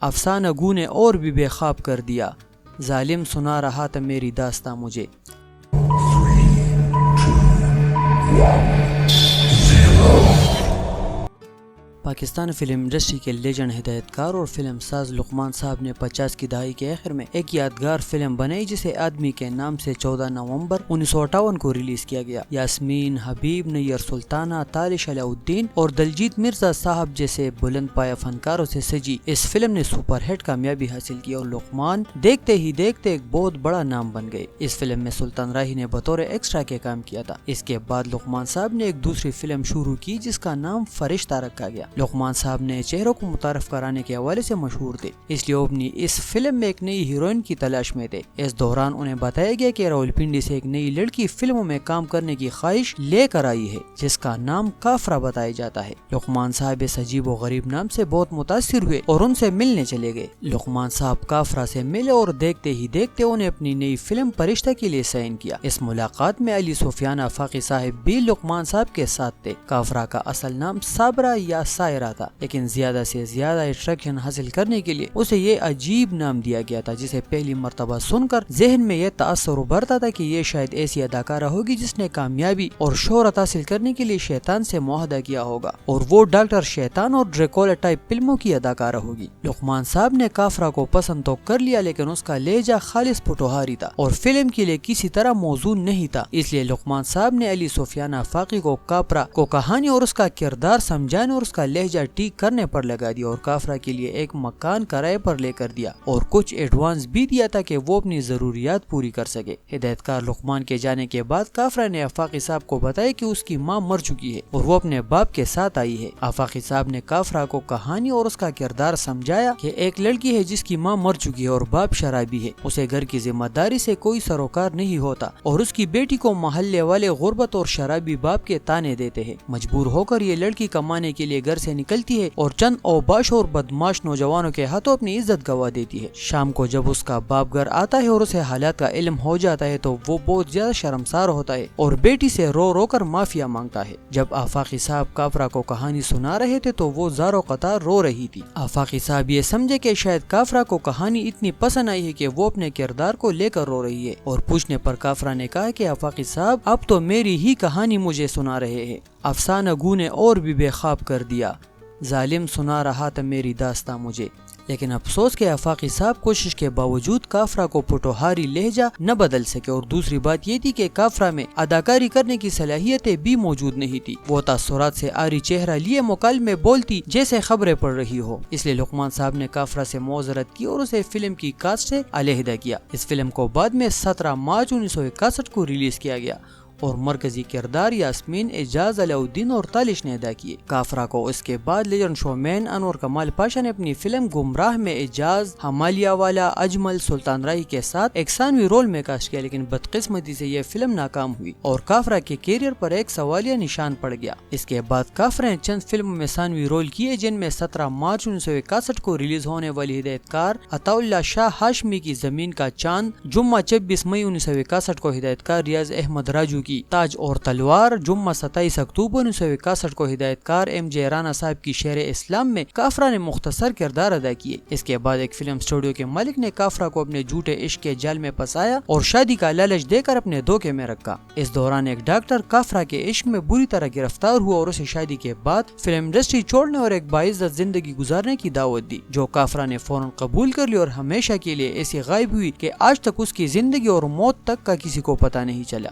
افسانہ گو نے اور بھی بے خواب کر دیا، ظالم سنا رہا تھا میری داستاں مجھے۔ پاکستان فلم انڈسٹری کے لیجنڈ ہدایت کار اور فلم ساز لقمان صاحب نے 50 کی دہائی کے آخر میں ایک یادگار فلم بنائی جسے آدمی کے نام سے 14 نومبر 1958 کو ریلیز کیا گیا۔ یاسمین، حبیب، نیر سلطانہ، تالش علاء الدین اور دلجیت مرزا صاحب جیسے بلند پایہ فنکاروں سے سجی اس فلم نے سپر ہٹ کامیابی حاصل کی اور لقمان دیکھتے ہی دیکھتے ایک بہت بڑا نام بن گئے۔ اس فلم میں سلطان راہی نے بطور ایکسٹرا کے کام کیا تھا۔ اس کے بعد لقمان صاحب نے ایک دوسری فلم شروع کی جس کا نام فرشتہ رکھا گیا۔ لقمان صاحب نے چہروں کو متعارف کرانے کے حوالے سے مشہور تھے، اس لیے وہ اپنی اس فلم میں ایک نئی ہیروئن کی تلاش میں تھے۔ اس دوران انہیں بتایا گیا کہ راولپنڈی سے ایک نئی لڑکی فلموں میں کام کرنے کی خواہش لے کر آئی ہے جس کا نام کافرہ بتایا جاتا ہے۔ لقمان صاحب اس عجیب و غریب نام سے بہت متاثر ہوئے اور ان سے ملنے چلے گئے۔ لقمان صاحب کافرہ سے ملے اور دیکھتے ہی دیکھتے انہیں اپنی نئی فلم فرشتہ کے لیے سائن کیا۔ اس ملاقات میں علی سفیان آفاقی صاحب بھی لقمان صاحب کے ساتھ تھے۔ کافرہ کا اصل نام صابرہ یا سائرہ تھا، لیکن زیادہ سے زیادہ اٹریکشن حاصل کرنے کے لیے اسے یہ عجیب نام دیا گیا تھا، جسے پہلی مرتبہ سن کر ذہن میں یہ تاثر ابھرتا تھا کہ یہ شاید ایسی اداکارہ ہوگی جس نے کامیابی اور شہرت حاصل کرنے کے لیے شیطان سے معاہدہ کیا ہوگا، اور وہ ڈاکٹر شیطان اور ڈریکولا ٹائپ فلموں کی اداکارہ ہوگی۔ لقمان صاحب نے کافرہ کو پسند تو کر لیا، لیکن اس کا لہجہ خالص پٹوہاری تھا اور فلم کے لیے کسی طرح موزوں نہیں تھا، اس لیے لقمان صاحب نے علی سفیان آفاقی کو کافرہ کو کہانی اور اس کا کردار سمجھانے اور اس کا لہجہ ٹھیک کرنے پر لگا دیا، اور کافرہ کے لیے ایک مکان کرائے پر لے کر دیا اور کچھ ایڈوانس بھی دیا تھا کہ وہ اپنی ضروریات پوری کر سکے۔ ہدایت کار لقمان کے جانے کے بعد کافرہ نے آفاقی صاحب کو بتایا کہ اس کی ماں مر چکی ہے اور وہ اپنے باپ کے ساتھ آئی ہے۔ آفاقی صاحب نے کافرہ کو کہانی اور اس کا کردار سمجھایا کہ ایک لڑکی ہے جس کی ماں مر چکی ہے اور باپ شرابی ہے، اسے گھر کی ذمہ داری سے کوئی سروکار نہیں ہوتا اور اس کی بیٹی کو محلے والے غربت اور شرابی باپ کے تانے دیتے ہیں۔ مجبور ہو کر یہ لڑکی کمانے کے لیے گھر سے نکلتی ہے اور چند اوباش اور بدماش نوجوانوں کے ہاتھوں اپنی عزت گوا دیتی ہے۔ شام کو جب اس کا باپ گھر آتا ہے اور اسے حالات کا علم ہو جاتا ہے تو وہ بہت زیادہ شرمسار ہوتا ہے اور بیٹی سے رو رو کر معافیا مانگتا ہے۔ جب آفاقی صاحب کافرہ کو کہانی سنا رہے تھے تو وہ زاروں قطار رو رہی تھی۔ آفاقی صاحب یہ سمجھے کہ شاید کافرہ کو کہانی اتنی پسند آئی ہے کہ وہ اپنے کردار کو لے کر رو رہی ہے، اور پوچھنے پر کافرہ نے کہا کہ آفاقی صاحب اب تو میری ہی کہانی مجھے سنا رہے ہیں۔ افسانہ گو نے اور بھی بے خواب کر دیا، ظالم سنا رہا تھا میری داستاں مجھے۔ لیکن افسوس کہ آفاقی صاحب کوشش کے باوجود کافرہ کو پٹوہاری لہجہ نہ بدل سکے، اور دوسری بات یہ تھی کہ کافرہ میں اداکاری کرنے کی صلاحیتیں بھی موجود نہیں تھی۔ وہ تاثرات سے عاری چہرہ لیے مکالمے بولتی جیسے خبریں پڑھ رہی ہو، اس لیے لقمان صاحب نے کافرہ سے معذرت کی اور اسے فلم کی کاسٹ سے علیحدہ کیا۔ اس فلم کو بعد میں 17 مارچ 1961 کو ریلیز کیا گیا اور مرکزی کردار یاسمین، اعجاز، علاء الدین اور تالش نے ادا کیے۔ کافرہ کو اس کے بعد لیجنڈ شو مین انور کمال پاشا نے اپنی فلم گمراہ میں اعجاز، ہمالیہ والا، اجمل، سلطان راہی کے ساتھ ایک ثانوی رول میں کاسٹ کیا، لیکن بدقسمتی سے یہ فلم ناکام ہوئی اور کافرہ کے کیریئر پر ایک سوالیہ نشان پڑ گیا۔ اس کے بعد کافرہ نے چند فلموں میں ثانوی رول کیے، جن میں 17 مارچ 1961 کو ریلیز ہونے والی ہدایت کار عطا اللہ شاہ ہاشمی کی زمین کا چاند، جمعہ 26 مئی 1961 کو ہدایت کار ریاض احمد راجو کی تاج اور تلوار، جمعہ 27 اکتوبر 1961 کو ہدایت کار ایم جے رانا صاحب کی شہر اسلام میں کافرہ نے مختصر کردار ادا کیے۔ اس کے بعد ایک فلم اسٹوڈیو کے مالک نے کافرہ کو اپنے جھوٹے عشق کے جال میں پھنسایا اور شادی کا لالچ دے کر اپنے دھوکے میں رکھا۔ اس دوران ایک ڈاکٹر کافرہ کے عشق میں بری طرح گرفتار ہوا اور اسے شادی کے بعد فلم انڈسٹری چھوڑنے اور ایک باعزت زندگی گزارنے کی دعوت دی، جو کافرہ نے فوراً قبول کر لی اور ہمیشہ کے لیے ایسی غائب ہوئی کہ آج تک اس کی زندگی اور موت تک کا کسی کو پتہ نہیں چلا۔